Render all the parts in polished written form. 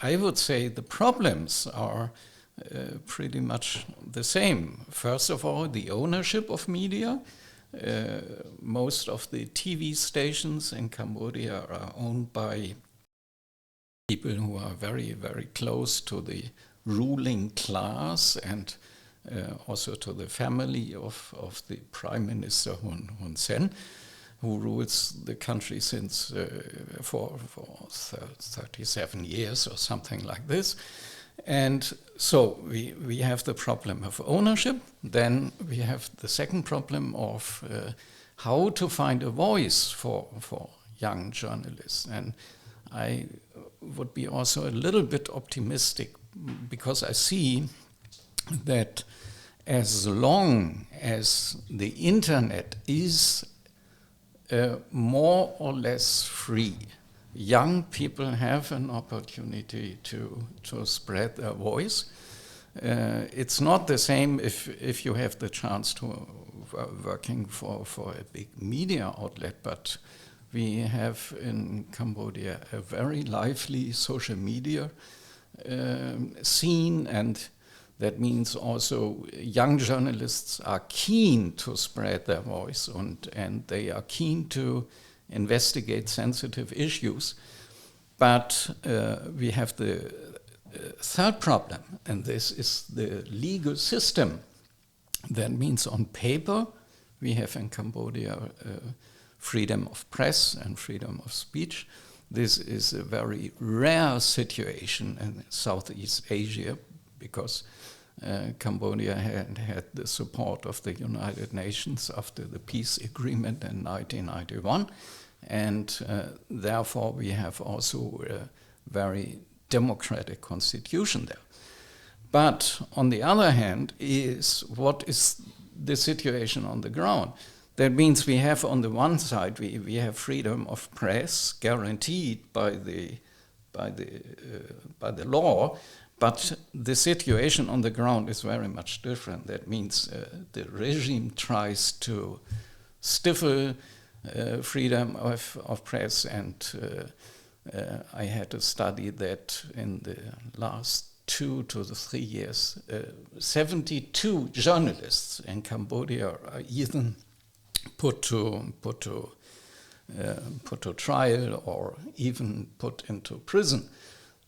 I would say the problems are pretty much the same. First of all, the ownership of media. Most of the TV stations in Cambodia are owned by people who are very, very close to the ruling class and also to the family of the Prime Minister Hun Sen, who rules the country since for 37 years or something like this. And so we have the problem of ownership. Then we have the second problem of how to find a voice for young journalists. And I would be also a little bit optimistic because I see that as long as the internet is more or less free, young people have an opportunity to spread their voice. It's not the same if you have the chance to working for a big media outlet, but we have in Cambodia a very lively social media scene, and that means also young journalists are keen to spread their voice and they are keen to investigate sensitive issues. But we have the third problem, and this is the legal system. That means on paper, we have in Cambodia freedom of press and freedom of speech. This is a very rare situation in Southeast Asia because Cambodia had the support of the United Nations after the peace agreement in 1991, and therefore we have also a very democratic constitution there. But on the other hand, what is the situation on the ground? That means we have on the one side we have freedom of press guaranteed by the law. But the situation on the ground is very much different. That means the regime tries to stifle freedom of press, and I had to study that in the last 2 to 3 years. 72 journalists in Cambodia are either put to trial or even put into prison.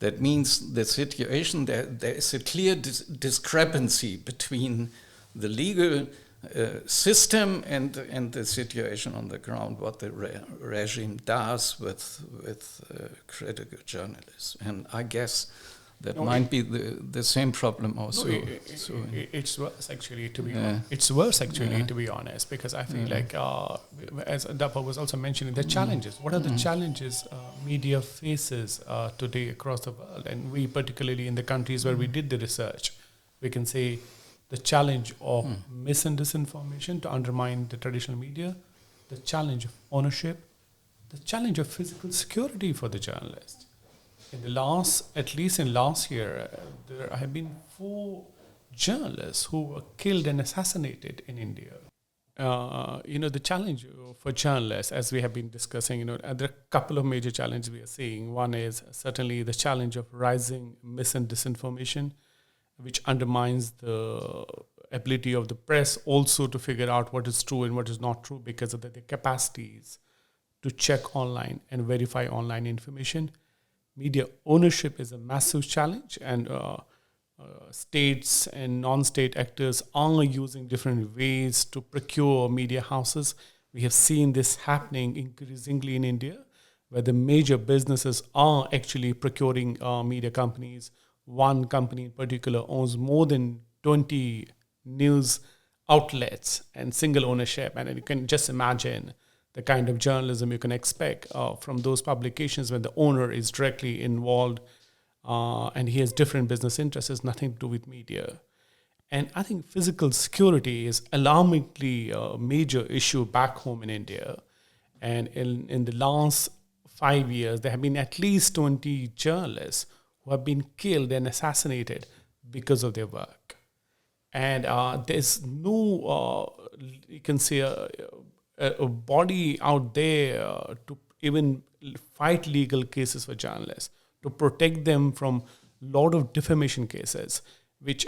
That means the situation, there is a clear discrepancy between the legal system and the situation on the ground, what the regime does with critical journalists. And I guess that might be the same problem also. It's worse actually, to be honest. It's worse actually, to be honest, because I feel like, as Dapo was also mentioning, the challenges. What are the challenges media faces today across the world? And we particularly in the countries where we did the research, we can say the challenge of mis and disinformation to undermine the traditional media, the challenge of ownership, the challenge of physical security for the journalists. At least in last year, there have been 4 journalists who were killed and assassinated in India. The challenge for journalists, as we have been discussing, there are a couple of major challenges we are seeing. One is certainly the challenge of rising mis and disinformation, which undermines the ability of the press also to figure out what is true and what is not true because of their capacities to check online and verify online information. Media ownership is a massive challenge, and states and non-state actors are using different ways to procure media houses. We have seen this happening increasingly in India, where the major businesses are actually procuring media companies. One company in particular owns more than 20 news outlets and single ownership, and you can just imagine the kind of journalism you can expect from those publications when the owner is directly involved and he has different business interests. It's nothing to do with media. And I think physical security is alarmingly a major issue back home in India. And in the last 5 years, there have been at least 20 journalists who have been killed and assassinated because of their work. And there's no, you can say, a body out there to even fight legal cases for journalists. to protect them from a lot of defamation cases, which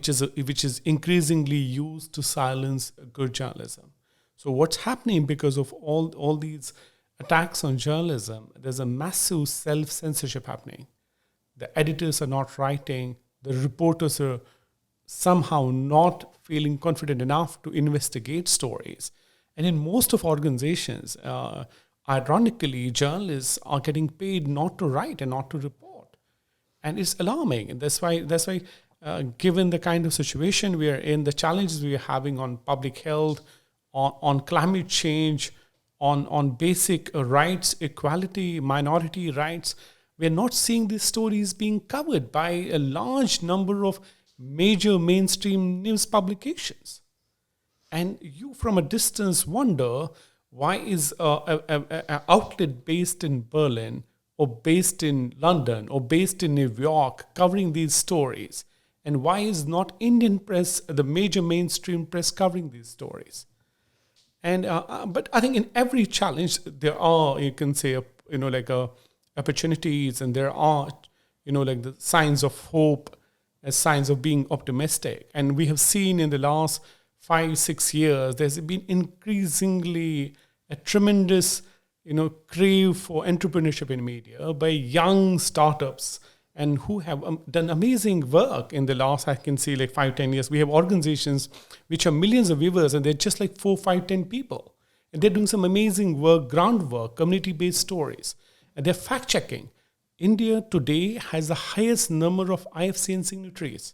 is increasingly used to silence good journalism. So what's happening because of all these attacks on journalism? There's a massive self-censorship happening. The editors are not writing. The reporters are somehow not feeling confident enough to investigate stories. And in most of organizations, ironically, journalists are getting paid not to write and not to report. And it's alarming. And that's why, given the kind of situation we are in, the challenges we are having on public health, on climate change, on basic rights, equality, minority rights, we're not seeing these stories being covered by a large number of major mainstream news publications. And you, from a distance, wonder, why is an outlet based in Berlin or based in London or based in New York covering these stories? And why is not Indian press, the major mainstream press, covering these stories? And but I think in every challenge there are, you can say, opportunities, and there are, like the signs of hope, as signs of being optimistic. And we have seen in the last 5-6 years, there's been increasingly a tremendous, crave for entrepreneurship in media by young startups, and who have done amazing work in the last, I can say, like 5-10 years. We have organizations which have millions of viewers, and they're just like 4, 5, 10 people. And they're doing some amazing work, groundwork, community-based stories. And they're fact-checking. India today has the highest number of IFCN signatories.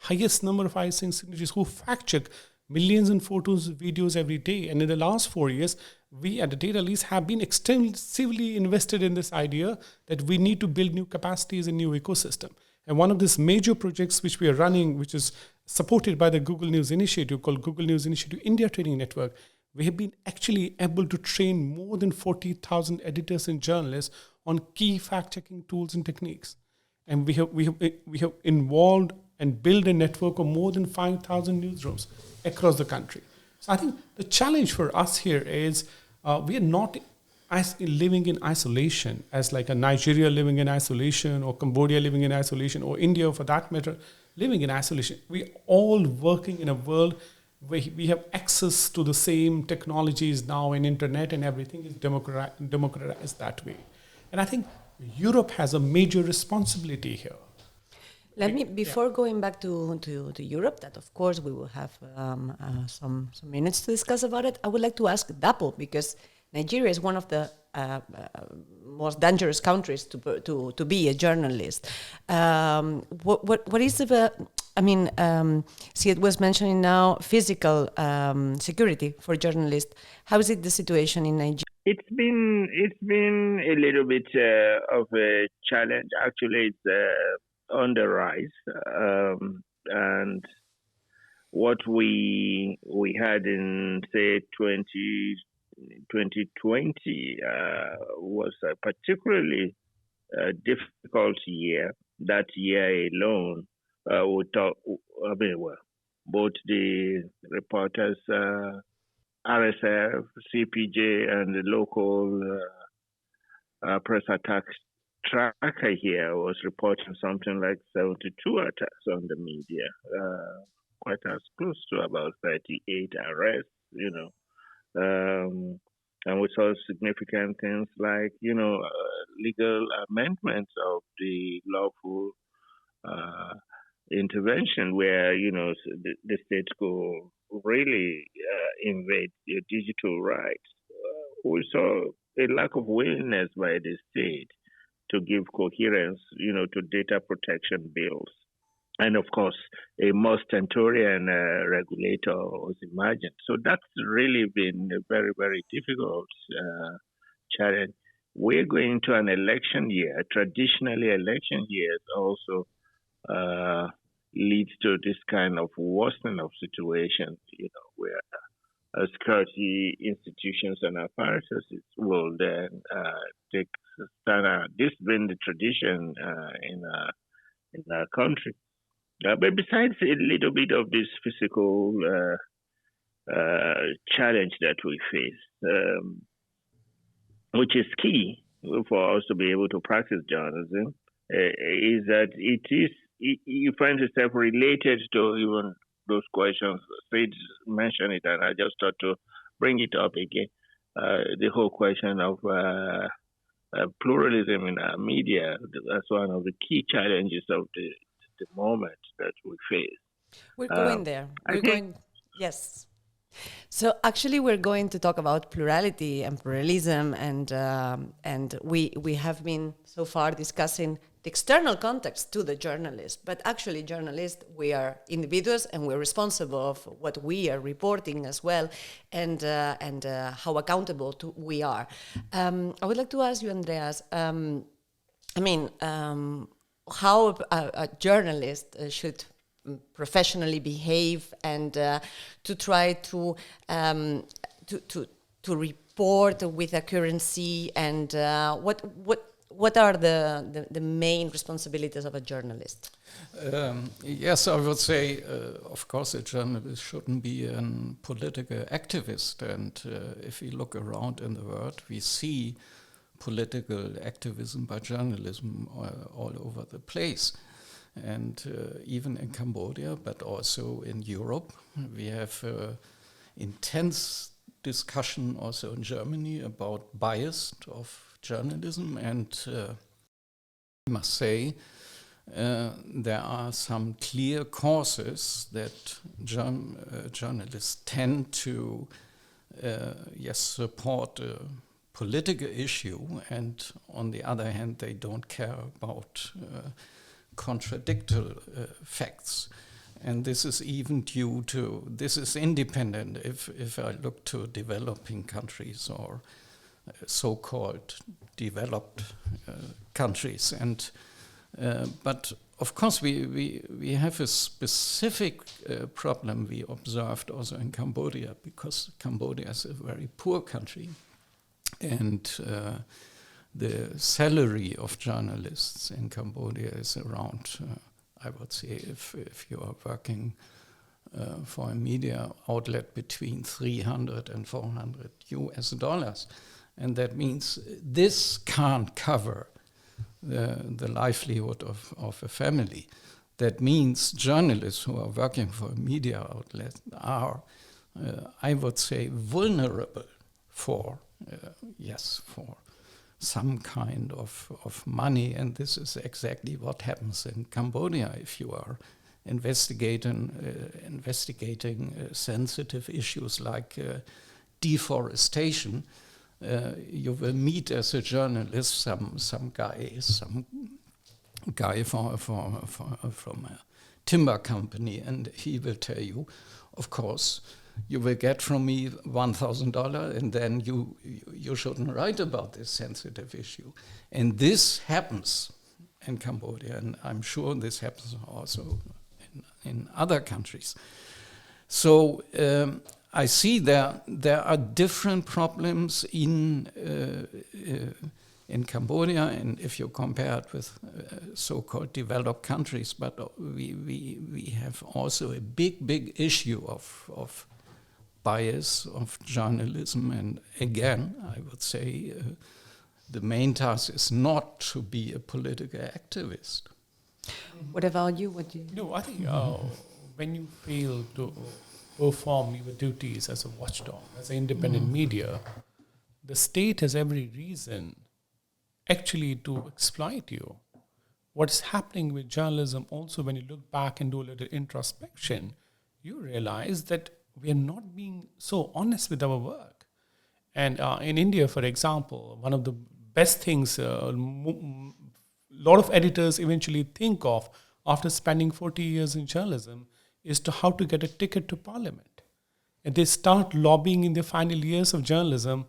Who fact-check millions of photos, videos every day. And in the last 4 years, we at the DataLEADS have been extensively invested in this idea that we need to build new capacities and new ecosystem. And one of these major projects which we are running, which is supported by the Google News Initiative, called Google News Initiative India Training Network, we have been actually able to train more than 40,000 editors and journalists on key fact-checking tools and techniques. And we have involved and built a network of more than 5,000 newsrooms across the country. So I think the challenge for us here is we are not living in isolation, as like a Nigeria living in isolation, or Cambodia living in isolation, or India, for that matter, living in isolation. We're all working in a world where we have access to the same technologies now, and internet and everything is democratized that way. And I think Europe has a major responsibility here. Let me, before going back to Europe, that of course we will have some minutes to discuss about it, I would like to ask Dapo, because Nigeria is one of the most dangerous countries to be a journalist. What is the, Syed was mentioning now physical security for journalists. How is it the situation in Nigeria? It's been a little bit of a challenge. Actually, it's on the rise, and what we had in, say, 2020 was a particularly difficult year. That year alone, both the reporters, RSF, CPJ, and the local press attacks tracker here was reporting something like 72 attacks on the media, quite as close to about 38 arrests, and we saw significant things like, legal amendments of the lawful intervention where, the state could really invade your digital rights. We saw a lack of willingness by the state to give coherence, to data protection bills. And of course, a more stentorian regulator was imagined. So that's really been a very, very difficult challenge. We're going to an election year. Traditionally, election years also leads to this kind of worsening of situation, where security institutions and apparatuses will then take standard. This has been the tradition in our country. But besides a little bit of this physical challenge that we face, which is key for us to be able to practice journalism, is that you find yourself related to even those questions. Syed mentioned it, and I just thought to bring it up again. The whole question of pluralism in our media, that's one of the key challenges of the moment that we face. We're going there. Yes. So actually, we're going to talk about plurality and pluralism, and we have been so far discussing the external context to the journalist. But actually, journalists, we are individuals, and we're responsible of what we are reporting as well, and how accountable we are. I would like to ask you, Andreas. How a journalist should professionally behave and to try to report with accuracy, and what are the main responsibilities of a journalist? Yes, I would say, of course, a journalist shouldn't be a political activist. And if we look around in the world, we see political activism by journalism all over the place. And even in Cambodia, but also in Europe, we have intense discussion also in Germany about bias of journalism. And I must say, there are some clear causes that journalists tend to support a political issue, and on the other hand, they don't care about contradictory facts. And this is even this is independent if I look to developing countries or so-called developed countries. And but of course we have a specific problem we observed also in Cambodia, because Cambodia is a very poor country, and the salary of journalists in Cambodia is around, I would say, if you are working for a media outlet, between $300 and $400. And that means this can't cover the livelihood of a family. That means journalists who are working for a media outlet are, I would say, vulnerable for some kind of money, and this is exactly what happens in Cambodia. If you are investigating sensitive issues like deforestation, you will meet as a journalist some guy from a timber company, and he will tell you, of course, you will get from me $1,000, and then you shouldn't write about this sensitive issue. And this happens in Cambodia, and I'm sure this happens also in other countries. So I see there are different problems in Cambodia, and if you compare it with so-called developed countries, but we have also a big issue of bias of journalism. And again, I would say the main task is not to be a political activist. What about you? No, I think when you fail to perform your duties as a watchdog, as an independent media, the state has every reason actually to exploit you. What's happening with journalism also, when you look back and do a little introspection, you realize that we are not being so honest with our work. And in India, for example, one of the best things a lot of editors eventually think of after spending 40 years in journalism is to how to get a ticket to parliament. And they start lobbying in their final years of journalism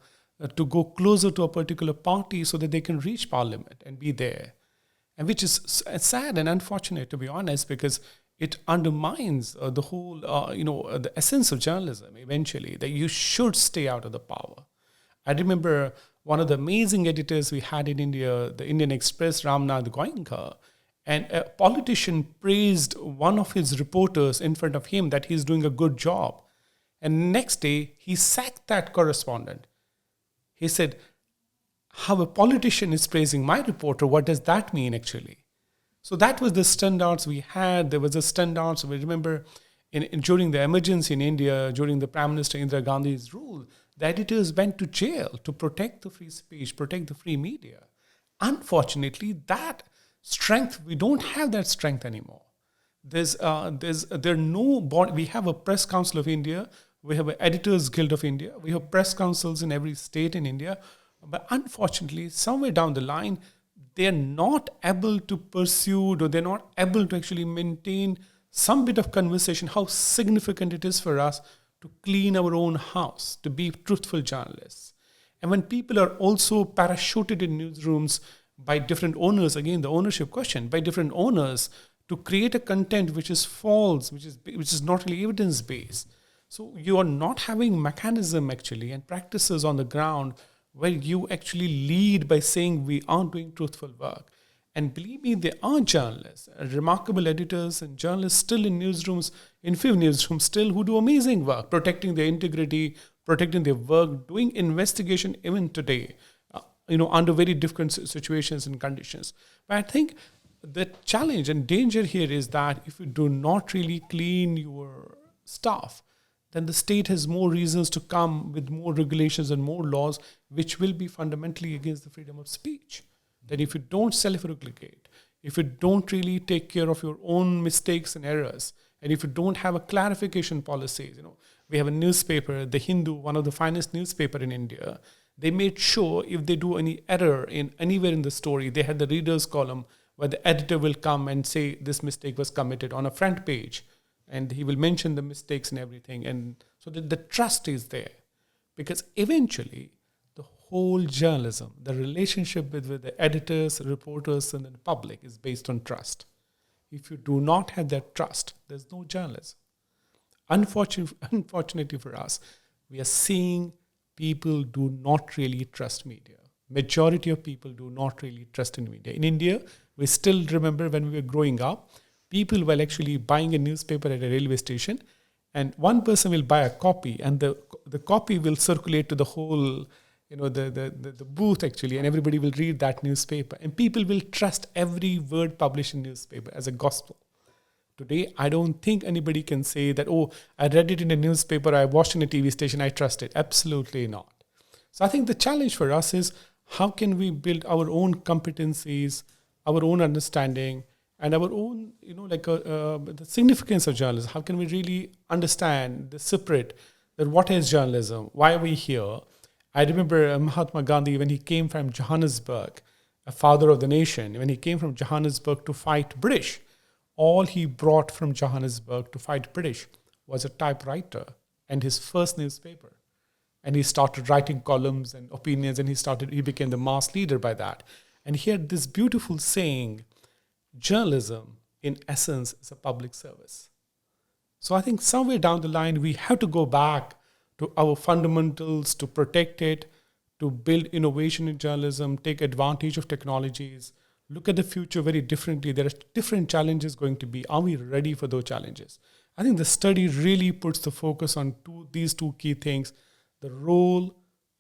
to go closer to a particular party so that they can reach parliament and be there. And which is sad and unfortunate, to be honest, because it undermines the whole, the essence of journalism eventually, that you should stay out of the power. I remember one of the amazing editors we had in India, the Indian Express, Ramnath Goenka, and a politician praised one of his reporters in front of him that he's doing a good job. And next day, he sacked that correspondent. He said, how a politician is praising my reporter, what does that mean actually? So that was the standards we had. There was the standards. We remember during the emergency in India, during the Prime Minister Indira Gandhi's rule, the editors went to jail to protect the free speech, protect the free media. Unfortunately, that strength, we don't have that strength anymore. We have a Press Council of India, we have an Editors Guild of India, we have press councils in every state in India, but unfortunately, somewhere down the line, they're not able to pursue, or they're not able to actually maintain some bit of conversation, how significant it is for us to clean our own house, to be truthful journalists. And when people are also parachuted in newsrooms by different owners, again, the ownership question, by different owners, to create a content which is false, which is not really evidence-based. So you are not having mechanism actually and practices on the ground where you actually lead by saying we are doing truthful work. And believe me, there are journalists, remarkable editors and journalists still in newsrooms, in few newsrooms still, who do amazing work, protecting their integrity, protecting their work, doing investigation even today, under very different situations and conditions. But I think the challenge and danger here is that if you do not really clean your stuff, then the state has more reasons to come with more regulations and more laws, which will be fundamentally against the freedom of speech. That if you don't self-regulate, if you don't really take care of your own mistakes and errors, and if you don't have a clarification policies, we have a newspaper, The Hindu, one of the finest newspaper in India. They made sure if they do any error anywhere in the story, they had the readers column where the editor will come and say this mistake was committed on a front page, and he will mention the mistakes and everything, and so that the trust is there, because eventually the whole journalism, the relationship with the editors, reporters, and the public is based on trust. If you do not have that trust, there's no journalism. Unfortunately for us, we are seeing people do not really trust media. Majority of people do not really trust in media. In India, we still remember when we were growing up, people were actually buying a newspaper at a railway station, and one person will buy a copy, and the copy will circulate to the whole, the booth actually, and everybody will read that newspaper, and people will trust every word published in newspaper as a gospel. Today, I don't think anybody can say that, I read it in a newspaper, I watched in a TV station, I trust it. Absolutely not. So I think the challenge for us is how can we build our own competencies, our own understanding, and our own, the significance of journalism. How can we really understand the separate, that what is journalism? Why are we here? I remember Mahatma Gandhi, when he came from Johannesburg, a father of the nation, when he came from Johannesburg to fight British, all he brought from Johannesburg to fight British was a typewriter and his first newspaper. And he started writing columns and opinions, and he became the mass leader by that. And he had this beautiful saying, journalism, in essence, is a public service. So I think somewhere down the line, we have to go back to our fundamentals to protect it, to build innovation in journalism, take advantage of technologies, look at the future very differently. There are different challenges going to be. Are we ready for those challenges? I think the study really puts the focus on these two key things, the role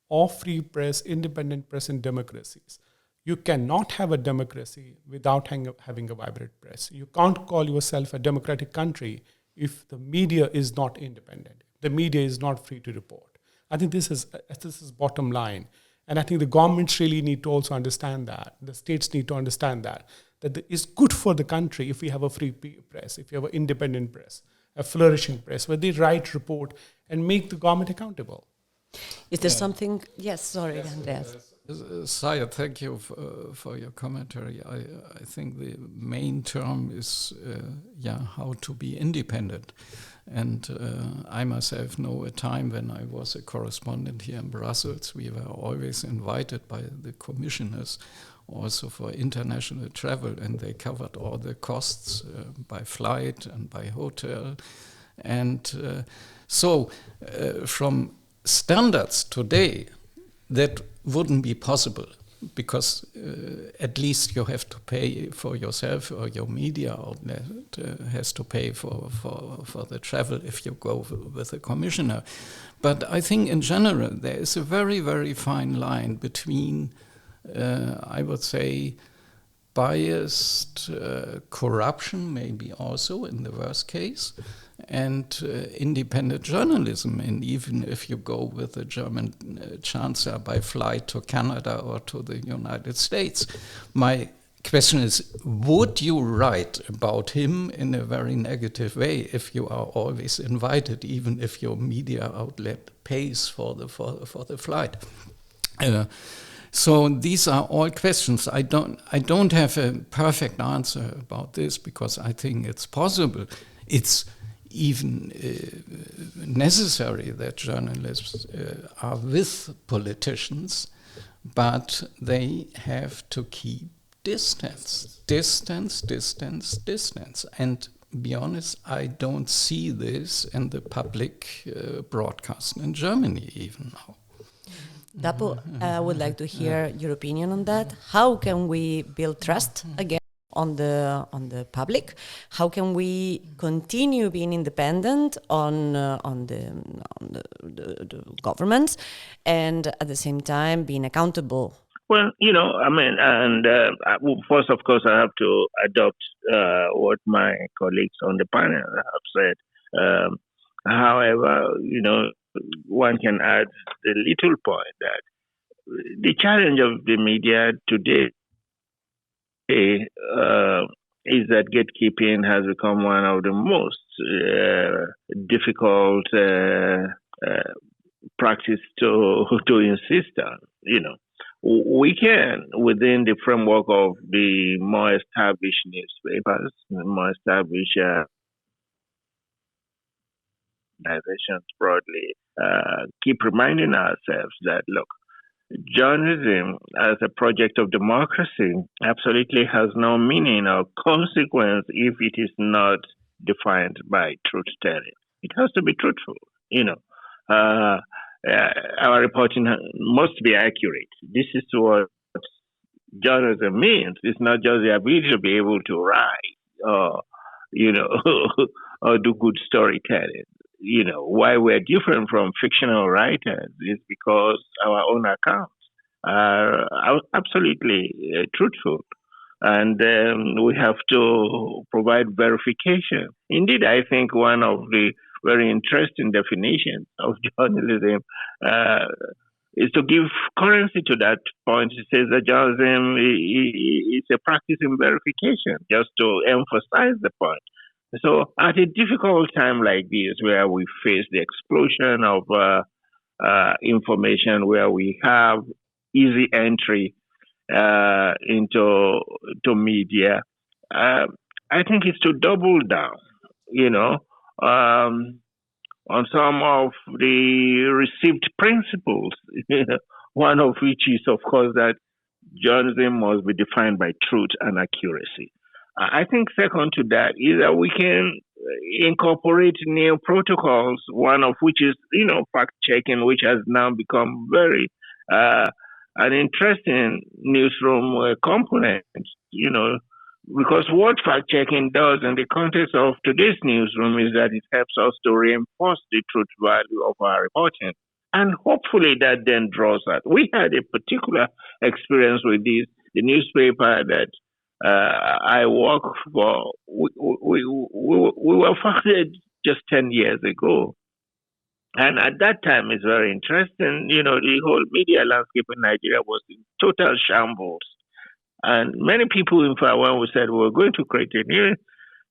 of free press, independent press in democracies. You cannot have a democracy without having a vibrant press. You can't call yourself a democratic country if the media is not independent. The media is not free to report. I think this is bottom line. And I think the governments really need to also understand that. The states need to understand that it's good for the country if we have a free press, if you have an independent press, a flourishing press, where they write, report, and make the government accountable. Is there something? Yes, sorry, Andreas. Syed, thank you for your commentary. I think the main term is how to be independent. And I myself know a time when I was a correspondent here in Brussels. We were always invited by the commissioners also for international travel, and they covered all the costs by flight and by hotel. And so from standards today, that wouldn't be possible, because at least you have to pay for yourself, or your media outlet has to pay for the travel if you go with a commissioner. But I think in general there is a very, very fine line between, I would say, biased corruption, maybe also in the worst case, and independent journalism. And even if you go with the German chancellor by flight to Canada or to the United States, my question is, would you write about him in a very negative way if you are always invited, even if your media outlet pays for the flight? So these are all questions. I don't have a perfect answer about this, because I think it's possible. It's even necessary that journalists are with politicians, but they have to keep distance. And be honest, I don't see this in the public broadcast in Germany even now. Dapo, I would like to hear your opinion on that. How can we build trust again on the public? How can we continue being independent on the governments, and at the same time being accountable? Well, first, of course, I have to adopt what my colleagues on the panel have said. However, one can add the little point that the challenge of the media today is that gatekeeping has become one of the most difficult practice to insist on. We can, within the framework of the more established newspapers, more established organizations broadly, keep reminding ourselves that, look, journalism as a project of democracy absolutely has no meaning or consequence if it is not defined by truth-telling. It has to be truthful, our reporting must be accurate. This is what journalism means. It's not just the ability to be able to write or, or do good storytelling. Why we're different from fictional writers is because our own accounts are absolutely truthful. And we have to provide verification. Indeed, I think one of the very interesting definitions of journalism is to give currency to that point. It says that journalism is a practice in verification, just to emphasize the point. So at a difficult time like this, where we face the explosion of information, where we have easy entry into media, I think it's to double down, on some of the received principles, one of which is, of course, that journalism must be defined by truth and accuracy. I think second to that is that we can incorporate new protocols, one of which is, fact-checking, which has now become very an interesting newsroom component, because what fact-checking does in the context of today's newsroom is that it helps us to reinforce the truth value of our reporting. And hopefully that then draws out. We had a particular experience with this. The newspaper that I work for, we were founded just 10 years ago. And at that time, it's very interesting, the whole media landscape in Nigeria was in total shambles. And many people, in fact, when we said we were going to create a new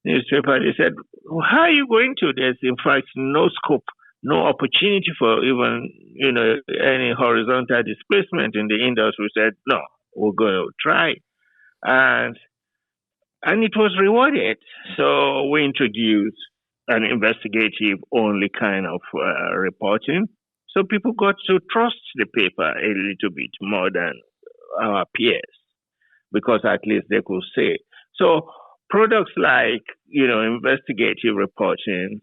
newspaper, they said, how are you going to? There's, in fact, no scope, no opportunity for even, any horizontal displacement in the industry. We said, no, we're going to try. And it was rewarded. So we introduced an investigative only kind of reporting. So people got to trust the paper a little bit more than our peers, because at least they could say. So products like, investigative reporting,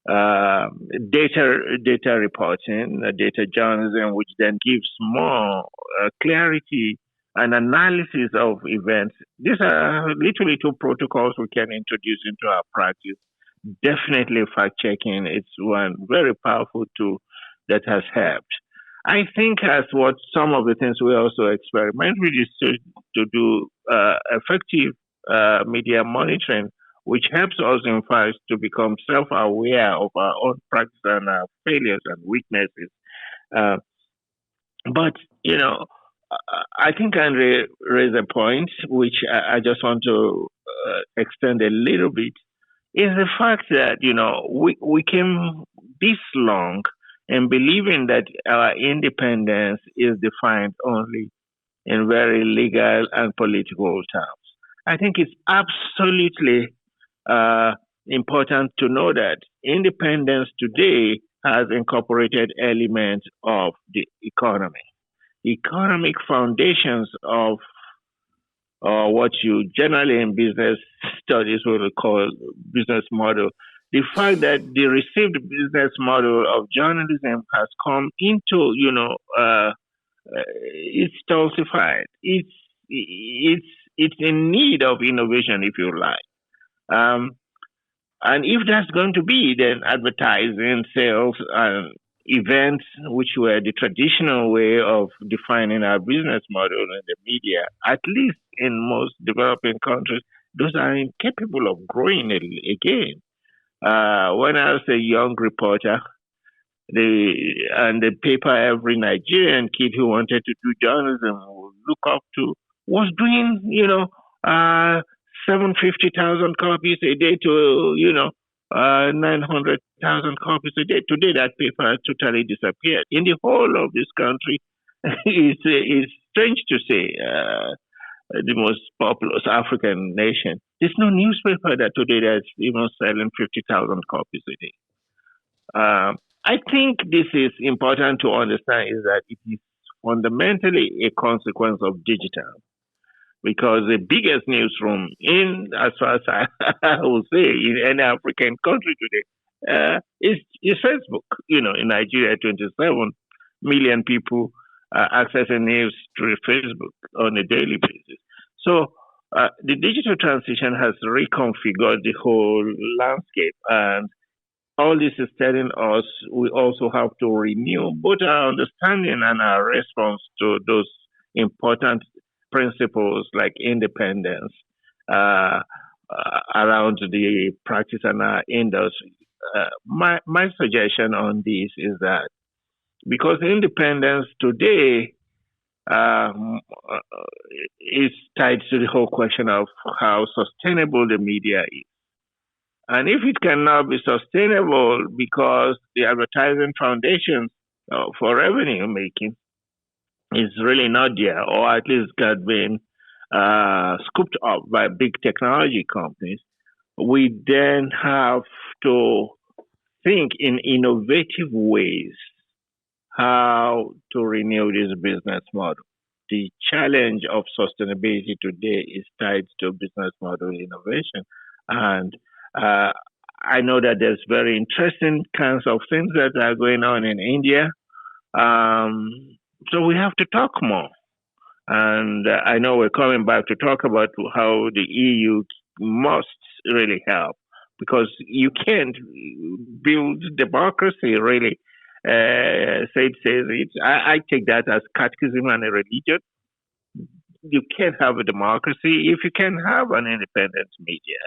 data reporting, data journalism, which then gives more clarity and analysis of events. These are literally two protocols we can introduce into our practice. Definitely fact-checking is one very powerful tool that has helped. I think as what some of the things we also experiment with is to do effective media monitoring, which helps us, in fact, to become self-aware of our own practice and our failures and weaknesses. But, I think Andre raised a point, which I just want to extend a little bit, is the fact that, we came this long in believing that our independence is defined only in very legal and political terms. I think it's absolutely important to know that independence today has incorporated elements of the economy. Economic foundations of what you generally in business studies will call business model. The fact that the received business model of journalism has come into, it's stultified. It's in need of innovation, if you like. And if that's going to be, then advertising, sales, and events, which were the traditional way of defining our business model in the media, at least in most developing countries, those are incapable of growing again. When I was a young reporter, the paper every Nigerian kid who wanted to do journalism would look up to was doing, 750,000 copies a day to, 900,000 copies a day. Today, that paper has totally disappeared. In the whole of this country, it's strange to say, the most populous African nation, there's no newspaper that today that's even selling 50,000 copies a day. I think this is important to understand is that it is fundamentally a consequence of digital. Because the biggest newsroom as far as I would say, in any African country today, is Facebook. In Nigeria, 27 million people are accessing news through Facebook on a daily basis. So the digital transition has reconfigured the whole landscape, and all this is telling us we also have to renew both our understanding and our response to those important principles like independence around the practice and our industry. My suggestion on this is that because independence today is tied to the whole question of how sustainable the media is. And if it cannot be sustainable because the advertising foundations for revenue making is really not there, or at least got been scooped up by big technology companies, we then have to think in innovative ways how to renew this business model. The challenge of sustainability today is tied to business model innovation. And I know that there's very interesting kinds of things that are going on in India. So we have to talk more. And I know we're coming back to talk about how the EU must really help, because you can't build democracy, really. Syed says it. I take that as catechism and a religion. You can't have a democracy if you can't have an independent media,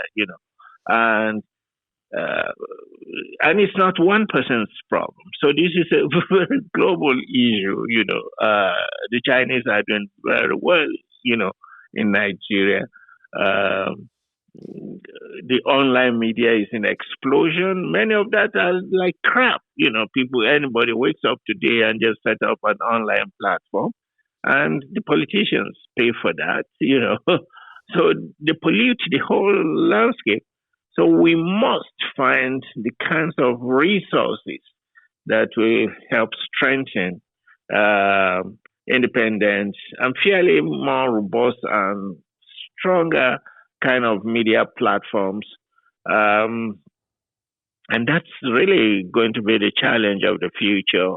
and it's not one person's problem. So this is a very global issue, The Chinese are doing very well, in Nigeria. The online media is in explosion. Many of that are like crap. Anybody wakes up today and just set up an online platform, and the politicians pay for that, So they pollute the whole landscape. So we must find the kinds of resources that will help strengthen independent and fairly more robust and stronger kind of media platforms. And that's really going to be the challenge of the future.